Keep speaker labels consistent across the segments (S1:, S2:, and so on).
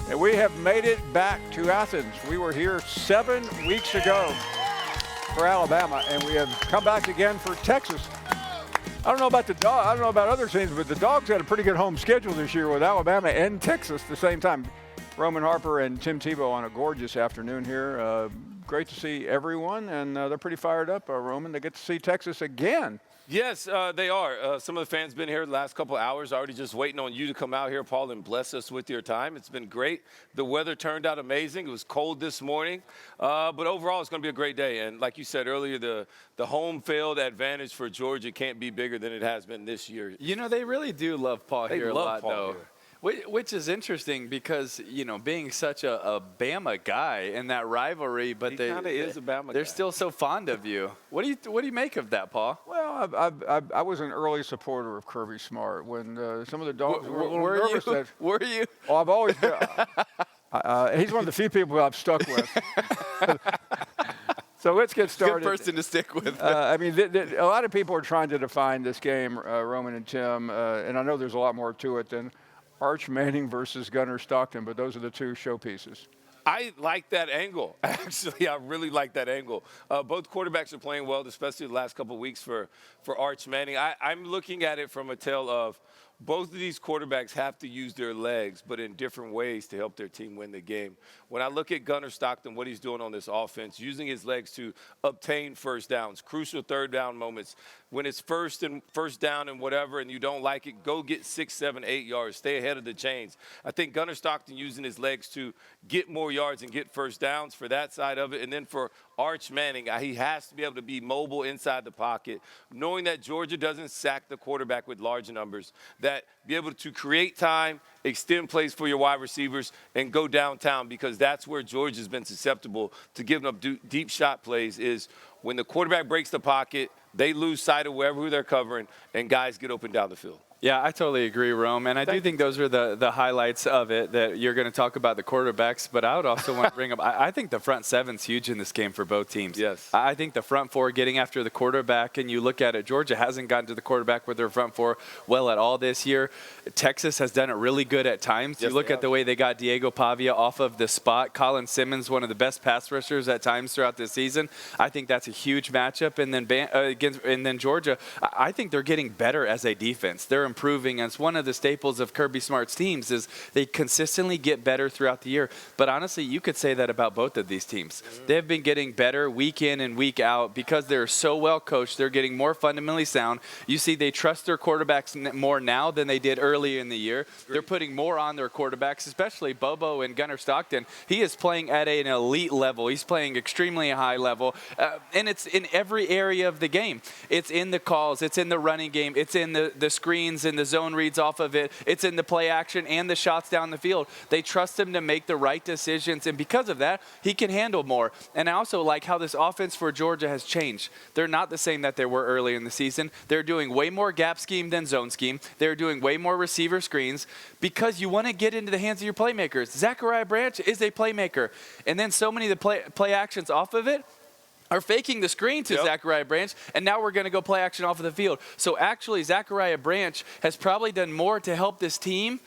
S1: And we have made it back to Athens. We were here 7 weeks ago for Alabama, and we have come back again for Texas. I don't know about I don't know about other teams, but the Dogs had a pretty good home schedule this year with Alabama and Texas at the same time. Roman Harper and Tim Tebow on a gorgeous afternoon here. Great to see everyone, and they're pretty fired up, Roman. They get to see Texas again.
S2: Yes, they are. Some of the fans been here the last couple hours, already just waiting on you to come out here, Paul, and bless us with your time. It's been great. The weather turned out amazing. It was cold this morning, but overall it's going to be a great day. And like you said earlier, the home field advantage for Georgia can't be bigger than it has been this year.
S3: You know, they really do love Paul here a lot, though.
S2: Here.
S3: Which is interesting because, you know, being such a Bama guy in that rivalry, but
S2: he kind of is a Bama
S3: they're
S2: guy.
S3: Still so fond of you. What do you make of that, Paul?
S1: Well, I was an early supporter of Kirby Smart when some of the Dogs were a little nervous.
S3: Were you?
S1: Oh, I've always been. He's one of the few people I've stuck with. So let's get started.
S3: Good person to stick with.
S1: I mean, a lot of people are trying to define this game, Roman and Tim, and I know there's a lot more to it than Arch Manning versus Gunnar Stockton, but those are the two showpieces.
S2: I like that angle. Actually, I really like that angle. Both quarterbacks are playing well, especially the last couple of weeks for Arch Manning. I'm looking at it from a tale of both of these quarterbacks have to use their legs, but in different ways to help their team win the game. When I look at Gunnar Stockton, what he's doing on this offense, using his legs to obtain first downs, crucial third down moments. When it's first down and whatever, and you don't like it, go get 6, 7, 8 yards. Stay ahead of the chains. I think Gunnar Stockton using his legs to get more yards and get first downs for that side of it. And then for Arch Manning, he has to be able to be mobile inside the pocket, knowing that Georgia doesn't sack the quarterback with large numbers, that be able to create time, extend plays for your wide receivers, and go downtown, because that's where Georgia's been susceptible to giving up deep shot plays is when the quarterback breaks the pocket, they lose sight of who they're covering, and guys get open down the field.
S3: Yeah, I totally agree, Rome. And I do think those are the highlights of it, that you're going to talk about the quarterbacks. But I would also want to bring up, I think the front seven's huge in this game for both teams.
S2: Yes.
S3: I think the front four getting after the quarterback, and you look at it, Georgia hasn't gotten to the quarterback with their front four well at all this year. Texas has done it really good at times.
S2: Yes,
S3: you look at the way they got Diego Pavia off of the spot. Colin Simmons, one of the best pass rushers at times throughout this season. I think that's a huge matchup. And then Georgia, I think they're getting better as a defense. They're improving. And it's one of the staples of Kirby Smart's teams is they consistently get better throughout the year. But honestly, you could say that about both of these teams. They've been getting better week in and week out because they're so well coached. They're getting more fundamentally sound. You see, they trust their quarterbacks more now than they did earlier in the year. They're putting more on their quarterbacks, especially Bobo and Gunnar Stockton. He is playing at an elite level. He's playing extremely high level. And it's in every area of the game. It's in the calls. It's in the running game. It's in the screens and the zone reads off of it. It's in the play action and the shots down the field. They trust him to make the right decisions, and because of that, he can handle more. And I also like how this offense for Georgia has changed. They're not the same that they were early in the season. They're doing way more gap scheme than zone scheme. They're doing way more receiver screens because you want to get into the hands of your playmakers. Zachariah Branch is a playmaker, and then so many of the play actions off of it are faking the screen to Zachariah Branch, and now we're going to go play action off of the field. So actually, Zachariah Branch has probably done more to help this team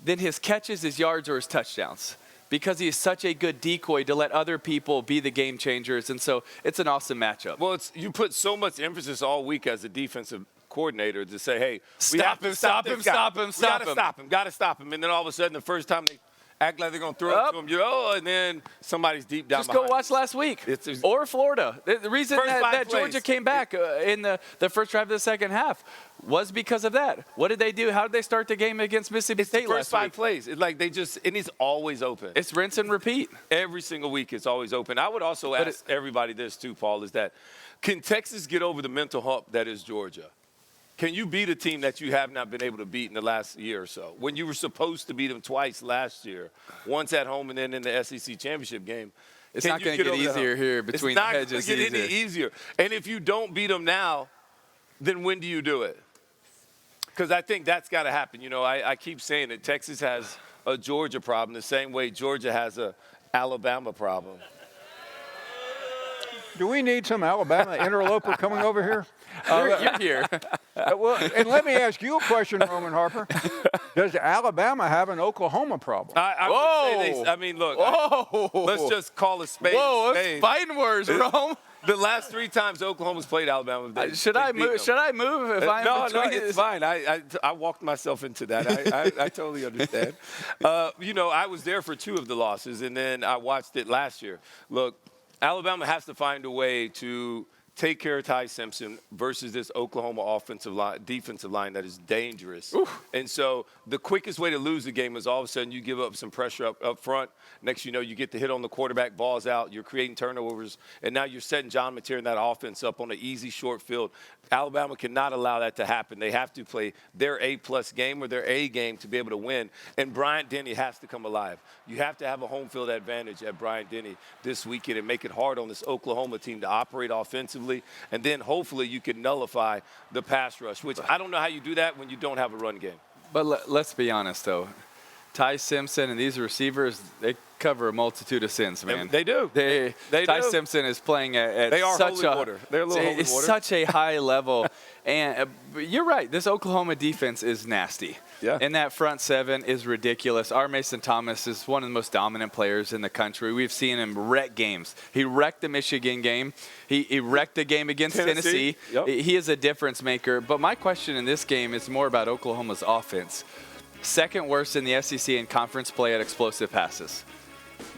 S3: than his catches, his yards, or his touchdowns, because he is such a good decoy to let other people be the game changers. And so it's an awesome matchup.
S2: Well, you put so much emphasis all week as a defensive coordinator to say, hey,
S3: stop him.
S2: Got to stop him. And then all of a sudden, the first time they act like they're going to throw it to him, and then somebody's deep down
S3: Just go watch last week. Or Florida. The reason that Georgia came back in the first drive of the second half was because of that. What did they do? How did they start the game against Mississippi State last week?
S2: First 5 plays. It's like and it's always open.
S3: It's rinse and repeat.
S2: Every single week it's always open. I would also ask everybody this too, Paul, is that can Texas get over the mental hump that is Georgia? Can you beat a team that you have not been able to beat in the last year or so? When you were supposed to beat them twice last year, once at home and then in the SEC championship game.
S3: It's not going to get easier here between the hedges.
S2: It's not going to get any easier. And if you don't beat them now, then when do you do it? Because I think that's got to happen. You know, I keep saying that Texas has a Georgia problem the same way Georgia has a Alabama problem.
S1: Do we need some Alabama interloper coming over here?
S3: You're here.
S1: Well, and let me ask you a question, Roman Harper. Does Alabama have an Oklahoma problem?
S2: I would say I mean, look, let's just call a spade
S3: Whoa,
S2: a spade.
S3: fighting words, Rome.
S2: The last 3 times Oklahoma's played Alabama,
S3: Should I move? Should I move if I'm
S2: no,
S3: between
S2: it's fine. I walked myself into that. I totally understand. You know, I was there for 2 of the losses, and then I watched it last year. Look, Alabama has to find a way to take care of Ty Simpson versus this Oklahoma defensive line that is dangerous. Oof. And so the quickest way to lose the game is all of a sudden you give up some pressure up front. Next you know, you get the hit on the quarterback, ball's out, you're creating turnovers, and now you're setting John Mateer and that offense up on an easy, short field. Alabama cannot allow that to happen. They have to play their A-plus game or their A game to be able to win, and Bryant-Denny has to come alive. You have to have a home field advantage at Bryant-Denny this weekend and make it hard on this Oklahoma team to operate offensively, and then hopefully you can nullify the pass rush, which I don't know how you do that when you don't have a run game.
S3: But let's be honest, though. Ty Simpson and these receivers, they cover a multitude of sins, man.
S2: They do.
S3: Ty Simpson is playing at
S2: they are
S3: such
S2: holy water. They're a little holy water.
S3: Such a high level. And you're right. This Oklahoma defense is nasty.
S2: Yeah.
S3: And that front 7 is ridiculous. R. Mason Thomas is one of the most dominant players in the country. We've seen him wreck games. He wrecked the Michigan game. He wrecked the game against Tennessee.
S2: Yep.
S3: He is a difference maker. But my question in this game is more about Oklahoma's offense. Second worst in the SEC in conference play at explosive passes.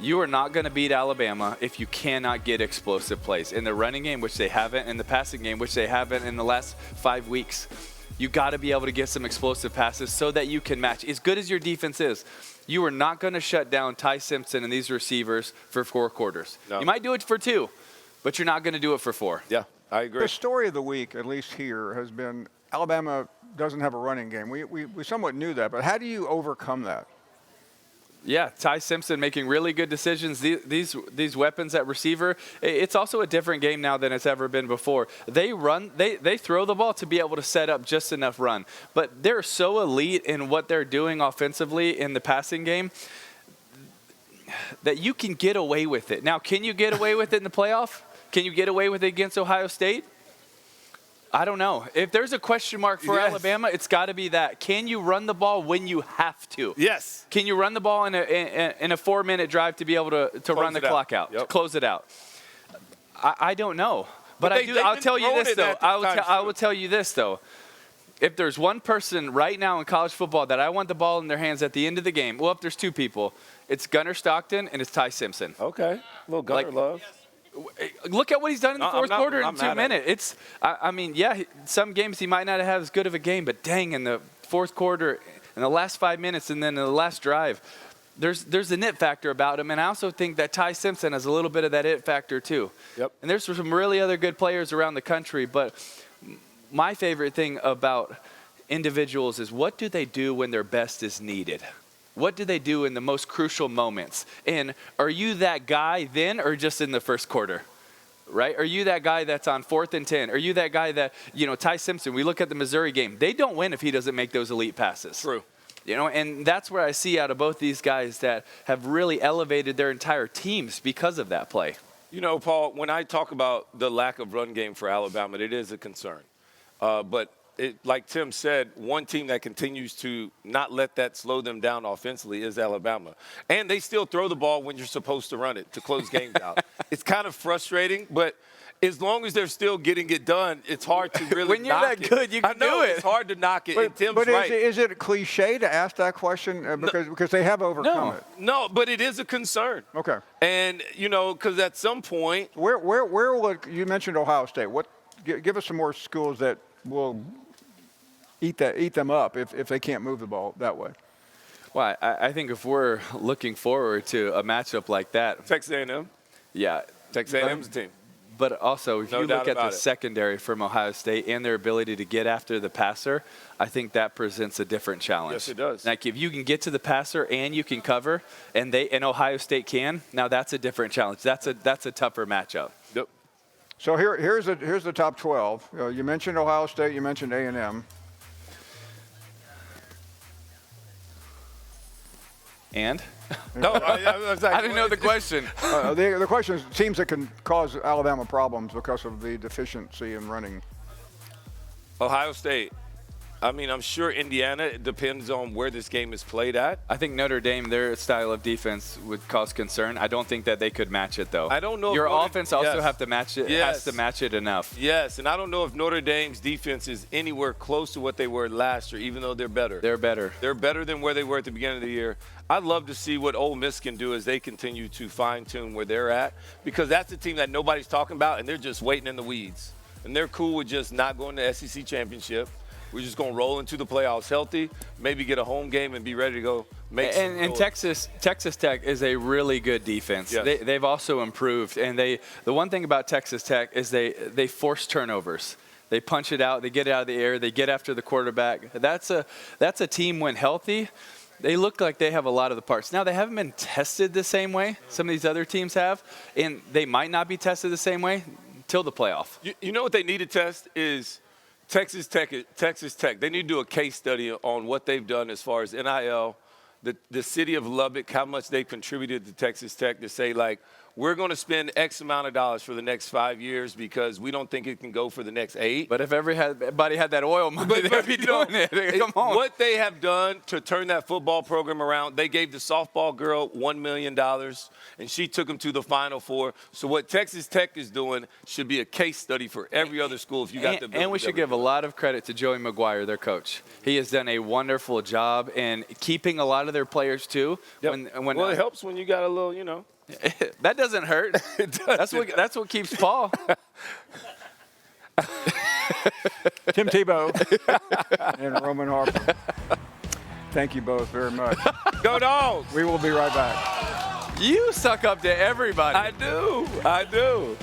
S3: You are not going to beat Alabama if you cannot get explosive plays. In the running game, which they haven't, in the passing game, which they haven't in the last 5 weeks. You got to be able to get some explosive passes so that you can match. As good as your defense is, you are not going to shut down Ty Simpson and these receivers for 4 quarters. No. You might do it for 2, but you're not going to do it for 4.
S2: Yeah, I agree.
S1: The story of the week, at least here, has been Alabama doesn't have a running game. We somewhat knew that, but how do you overcome that?
S3: Yeah, Ty Simpson making really good decisions. These weapons at receiver, it's also a different game now than it's ever been before. They throw the ball to be able to set up just enough run. But they're so elite in what they're doing offensively in the passing game that you can get away with it. Now, can you get away with it in the playoff? Can you get away with it against Ohio State? I don't know. If there's a question mark for Alabama, it's got to be that. Can you run the ball when you have to?
S2: Yes.
S3: Can you run the ball in a 4-minute drive to be able to run the clock out, to close it out? I don't know. But I'll tell you this, though. I will tell you this, though. If there's one person right now in college football that I want the ball in their hands at the end of the game, well, if there's 2 people, it's Gunnar Stockton and it's Ty Simpson.
S2: Okay. A little Gunnar love.
S3: Look at what he's done in the fourth quarter in 2 minutes. I mean, yeah, some games he might not have as good of a game, but dang, in the fourth quarter, in the last 5 minutes, and then in the last drive, there's an it factor about him. And I also think that Ty Simpson has a little bit of that it factor too.
S2: Yep.
S3: And there's some really other good players around the country, but my favorite thing about individuals is what do they do when their best is needed? What do they do in the most crucial moments? And are you that guy then or just in the first quarter? Right? Are you that guy that's on 4th and 10? Are you that guy that, Ty Simpson, we look at the Missouri game. They don't win if he doesn't make those elite passes.
S2: True.
S3: And that's where I see out of both these guys that have really elevated their entire teams because of that play.
S2: Paul, when I talk about the lack of run game for Alabama, it is a concern. But like Tim said, one team that continues to not let that slow them down offensively is Alabama. And they still throw the ball when you're supposed to run it to close games out. It's kind of frustrating, but as long as they're still getting it done, it's hard to really
S3: when you're
S2: knock
S3: that good, you can do it.
S2: It's hard to knock it, and Tim's
S1: but
S2: right.
S1: Is it a cliche to ask that question because they have overcome it?
S2: No, but it is a concern.
S1: Okay.
S2: And, because at some point.
S1: Where will you mentioned Ohio State. Give us some more schools that will eat them up if they can't move the ball that way.
S3: Well, I think if we're looking forward to a matchup like that.
S2: Texas A&M.
S3: Yeah.
S2: Texas A&M's team.
S3: But also, if you look at the secondary from Ohio State and their ability to get after the passer, I think that presents a different challenge.
S2: Yes, it does.
S3: Like if you can get to the passer and you can cover, and Ohio State can, now that's a different challenge. That's a tougher matchup.
S2: Yep.
S1: So here's the top 12. You mentioned Ohio State. You mentioned A&M.
S3: And?
S2: No, I was like,
S3: I didn't know the question.
S1: The question is teams that can cause Alabama problems because of the deficiency in running.
S2: Ohio State. I mean, I'm sure Indiana, it depends on where this game is played at.
S3: I think Notre Dame, their style of defense would cause concern. I don't think that they could match it, though.
S2: I don't know.
S3: Your
S2: if
S3: offense also
S2: yes.
S3: have to match it.
S2: Yes.
S3: Has to match it enough.
S2: Yes, and I don't know if Notre Dame's defense is anywhere close to what they were last year, even though they're better.
S3: They're better.
S2: They're better than where they were at the beginning of the year. I'd love to see what Ole Miss can do as they continue to fine-tune where they're at, because that's a team that nobody's talking about, and they're just waiting in the weeds. And they're cool with just not going to the SEC championship. We're just going to roll into the playoffs healthy, maybe get a home game and be ready to go.
S3: And Texas Tech is a really good defense.
S2: Yes.
S3: They've also improved. And the one thing about Texas Tech is they force turnovers. They punch it out. They get it out of the air. They get after the quarterback. That's a team when healthy. They look like they have a lot of the parts. Now, they haven't been tested the same way some of these other teams have, and they might not be tested the same way till the playoff.
S2: You know what they need to test is Texas Tech. They need to do a case study on what they've done as far as NIL, the city of Lubbock, how much they contributed to Texas Tech, to say, like, we're going to spend X amount of dollars for the next 5 years because we don't think it can go for the next 8.
S3: But if everybody had that oil money, they'd be doing it. Come on.
S2: What they have done to turn that football program around, they gave the softball girl $1 million, and she took them to the Final Four. So what Texas Tech is doing should be a case study for every other school if you got the ability.
S3: And we should give a lot of credit to Joey McGuire, their coach. He has done a wonderful job in keeping a lot of their players, too.
S2: Yep. Well, it helps when you got a little, you know.
S3: That doesn't hurt. That's what keeps Paul.
S1: Tim Tebow and Roman Harper. Thank you both very much.
S2: Go Dogs!
S1: We will be right back.
S3: You suck up to everybody.
S2: I do.